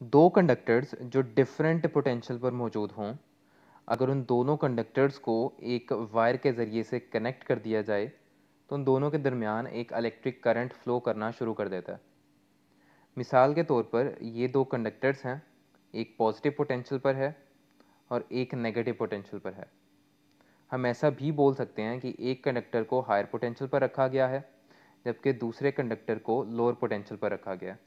दो कंडक्टर्स जो different potential पर मौजूद हों, अगर उन दोनों कंडक्टर्स को एक वायर के ज़रिए से कनेक्ट कर दिया जाए तो उन दोनों के दरमियान एक इलेक्ट्रिक करंट फ्लो करना शुरू कर देता है। मिसाल के तौर पर ये दो कंडक्टर्स हैं, एक पॉजिटिव पोटेंशियल पर है और एक नेगेटिव पोटेंशियल पर है। हम ऐसा भी बोल सकते हैं कि एक कंडक्टर को हायर पोटेंशियल पर रखा गया है जबकि दूसरे कंडक्टर को लोअर पोटेंशियल पर रखा गया है।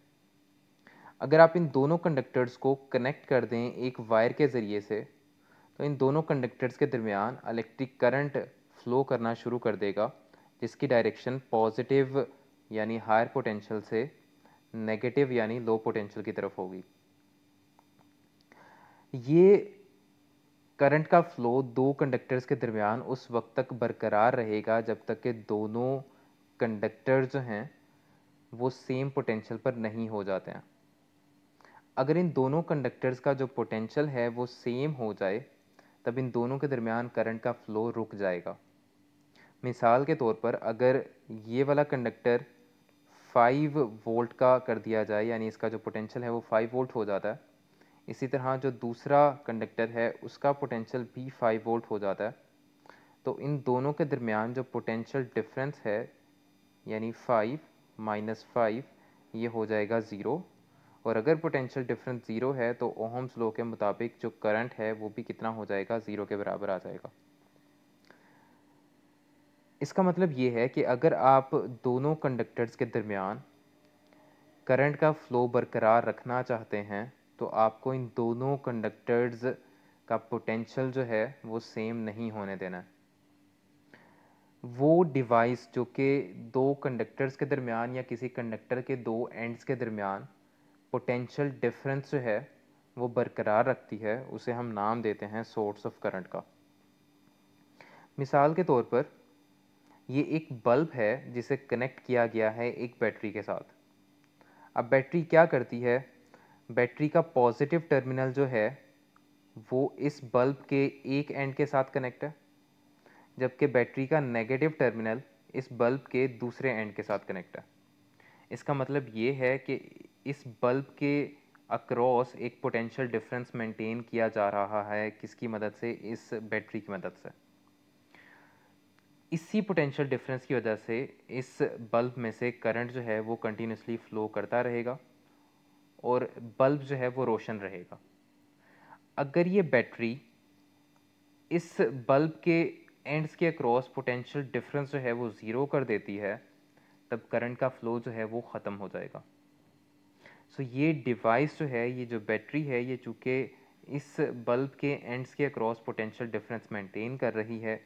अगर आप इन दोनों कंडक्टर्स को कनेक्ट कर दें एक वायर के ज़रिए से तो इन दोनों कंडक्टर्स के दरमियान इलेक्ट्रिक करंट फ्लो करना शुरू कर देगा, जिसकी डायरेक्शन पॉजिटिव यानी हायर पोटेंशियल से नेगेटिव यानी लो पोटेंशियल की तरफ होगी। ये करंट का फ्लो दो कंडक्टर्स के दरमियान उस वक्त तक बरकरार रहेगा जब तक कि दोनों कंडक्टर जो हैं वो सेम पोटेंशियल पर नहीं हो जाते हैं। अगर इन दोनों कंडक्टर्स का जो पोटेंशियल है वो सेम हो जाए तब इन दोनों के दरमियान करंट का फ्लो रुक जाएगा। मिसाल के तौर पर अगर ये वाला कंडक्टर 5 वोल्ट का कर दिया जाए, यानी इसका जो पोटेंशियल है वो 5 वोल्ट हो जाता है, इसी तरह जो दूसरा कंडक्टर है उसका पोटेंशियल भी 5 वोल्ट हो जाता है, तो इन दोनों के दरमियान जो पोटेंशियल डिफरेंस है यानी 5 माइनस 5 ये हो जाएगा ज़ीरो। और अगर पोटेंशियल डिफरेंस ज़ीरो है तो ओहम्स लॉ के मुताबिक जो करंट है वो भी कितना हो जाएगा, ज़ीरो के बराबर आ जाएगा। इसका मतलब ये है कि अगर आप दोनों कंडक्टर्स के दरमियान करंट का फ्लो बरकरार रखना चाहते हैं तो आपको इन दोनों कंडक्टर्स का पोटेंशियल जो है वो सेम नहीं होने देना है। वो डिवाइस जो कि दो कंडक्टर्स के दरमियान या किसी कंडक्टर के दो एंड्स के दरमियान पोटेंशियल डिफरेंस जो है वो बरकरार रखती है, उसे हम नाम देते हैं सोर्स ऑफ करंट का। मिसाल के तौर पर ये एक बल्ब है जिसे कनेक्ट किया गया है एक बैटरी के साथ। अब बैटरी क्या करती है, बैटरी का पॉजिटिव टर्मिनल जो है वो इस बल्ब के एक एंड के साथ कनेक्ट है, जबकि बैटरी का नेगेटिव टर्मिनल इस बल्ब के दूसरे एंड के साथ कनेक्ट है। इसका मतलब ये है कि इस बल्ब के अक्रॉस एक पोटेंशियल डिफरेंस मेंटेन किया जा रहा है, किसकी मदद से, इस बैटरी की मदद से। इसी पोटेंशियल डिफरेंस की वजह से इस बल्ब में से करंट जो है वो कंटिन्यूसली फ्लो करता रहेगा और बल्ब जो है वो रोशन रहेगा। अगर ये बैटरी इस बल्ब के एंड्स के अक्रॉस पोटेंशियल डिफरेंस जो है वो ज़ीरो कर देती है तब करंट का फ्लो जो है वो ख़त्म हो जाएगा। सो ये डिवाइस जो है, ये जो बैटरी है, ये चूँकि इस बल्ब के एंड्स के अक्रॉस पोटेंशियल डिफरेंस मेंटेन कर रही है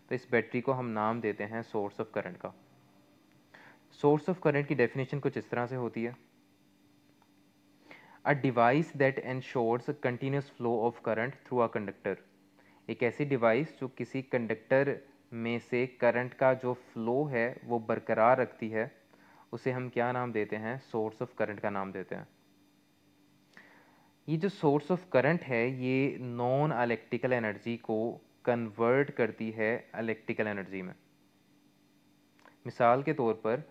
तो इस बैटरी को हम नाम देते हैं सोर्स ऑफ करंट का। सोर्स ऑफ करंट की डेफिनेशन कुछ इस तरह से होती है, a device that ensures continuous flow of current through a conductor. एक ऐसी डिवाइस जो किसी कंडक्टर में से करंट का जो फ्लो है वो बरकरार रखती है, उसे हम क्या नाम देते हैं, सोर्स ऑफ करंट का नाम देते हैं। ये जो सोर्स ऑफ करंट है ये नॉन इलेक्ट्रिकल एनर्जी को कन्वर्ट करती है इलेक्ट्रिकल एनर्जी में। मिसाल के तौर पर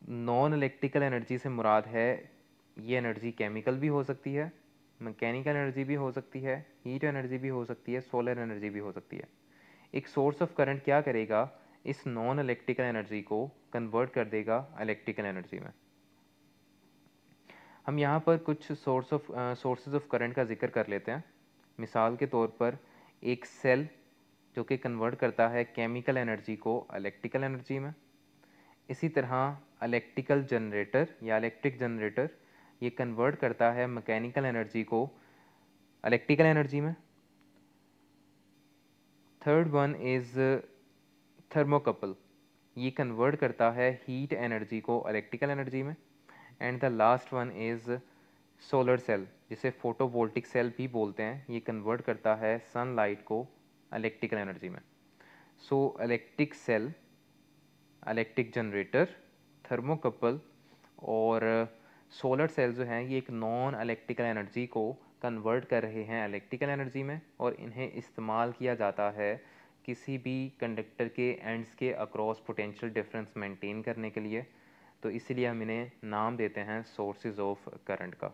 नॉन इलेक्ट्रिकल एनर्जी से मुराद है, ये एनर्जी केमिकल भी हो सकती है, मैकेनिकल एनर्जी भी हो सकती है, हीट एनर्जी भी हो सकती है, सोलर एनर्जी भी हो सकती है। एक सोर्स ऑफ करंट क्या करेगा, इस नॉन इलेक्ट्रिकल एनर्जी को कन्वर्ट कर देगा इलेक्ट्रिकल एनर्जी में। हम यहाँ पर कुछ सोर्सेज ऑफ करंट का जिक्र कर लेते हैं। मिसाल के तौर पर एक सेल जो कि कन्वर्ट करता है केमिकल एनर्जी को इलेक्ट्रिकल एनर्जी में। इसी तरह इलेक्ट्रिकल जनरेटर या इलेक्ट्रिक जनरेटर ये कन्वर्ट करता है मैकेनिकल एनर्जी को इलेक्ट्रिकल एनर्जी में। थर्ड वन इज़ थर्मोकपल, ये कन्वर्ट करता है हीट एनर्जी को इलेक्ट्रिकल एनर्जी में। And the last one is solar cell, जिसे फोटोवोल्टिक सेल भी बोलते हैं, ये कन्वर्ट करता है सनलाइट को इलेक्ट्रिकल एनर्जी में। So electric cell, electric generator, thermocouple और सोलर सेल जो हैं ये एक नॉन इलेक्ट्रिकल एनर्जी को कन्वर्ट कर रहे हैं इलेक्ट्रिकल एनर्जी में और इन्हें इस्तेमाल किया जाता है किसी भी कंडक्टर के एंड्स के अक्रॉस पोटेंशियल डिफरेंस मेंटेन करने के लिए। तो इसीलिए हम इन्हें नाम देते हैं सोर्सेज ऑफ करंट का।